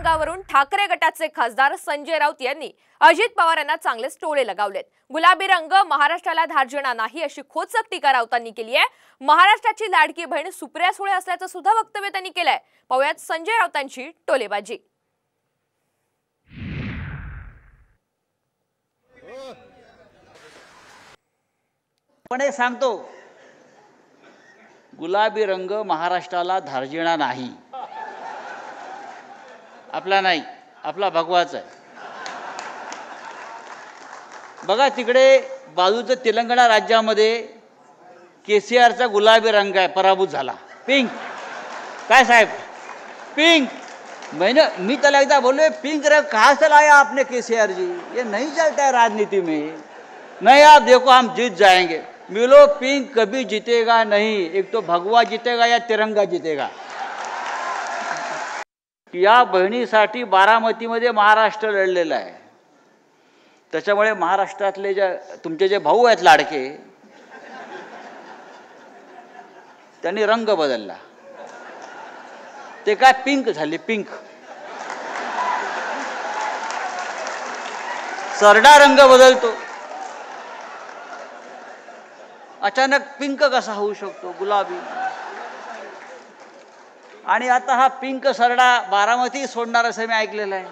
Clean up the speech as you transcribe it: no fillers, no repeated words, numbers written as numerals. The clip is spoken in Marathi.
प्रकल्पावरून ठाकरे गटाचे खासदार संजय राऊत यांनी अजित पवार यांना चांगलेच टोळे लगावलेत। गुलाबी रंग महाराष्ट्राला धार्जिणा नाही अशी खोचक टीका राऊतांनी केली आहे। महाराष्ट्राची लाडकी बहीण सुप्रिया सुळे असल्याचं सुद्धा वक्तव्य त्यांनी केलंय। पाहूयात संजय राऊतांची टोलेबाजी। पण एक सांगतो, गुलाबी रंग महाराष्ट्राला धार्जिणा नाही, आपला नाही, आपला भगवाचा आहे। बघा तिकडे बाजूच्या तेलंगणा राज्यामध्ये केसीआरचा गुलाबी रंग आहे, पराभूत झाला, पिंक। काय साहेब, पिंक। मी त्याला एकदा बोले, पिंक रंग कहाँ से लाया आपने केसीआर जी, ये नहीं चलता है राजनीति में। नहीं आप देखो हम जीत जाएंगे। मिलो पिंक कभी जीतेगा नहीं, एक तो भगवा जीतेगा या तिरंगा जीतेगा। या बहिणीसाठी बारामतीमध्ये महाराष्ट्र लढलेला आहे। त्याच्यामुळे महाराष्ट्रातले तुमचे जे भाऊ आहेत लाडके, त्यांनी रंग बदलला, ते काय पिंक झाले, पिंक। सरडा रंग बदलतो, अचानक पिंक कसा होऊ शकतो, गुलाबी। आणि आता हा पिंक सरडा बारामती सोडणार असं मी ऐकलेलं आहे।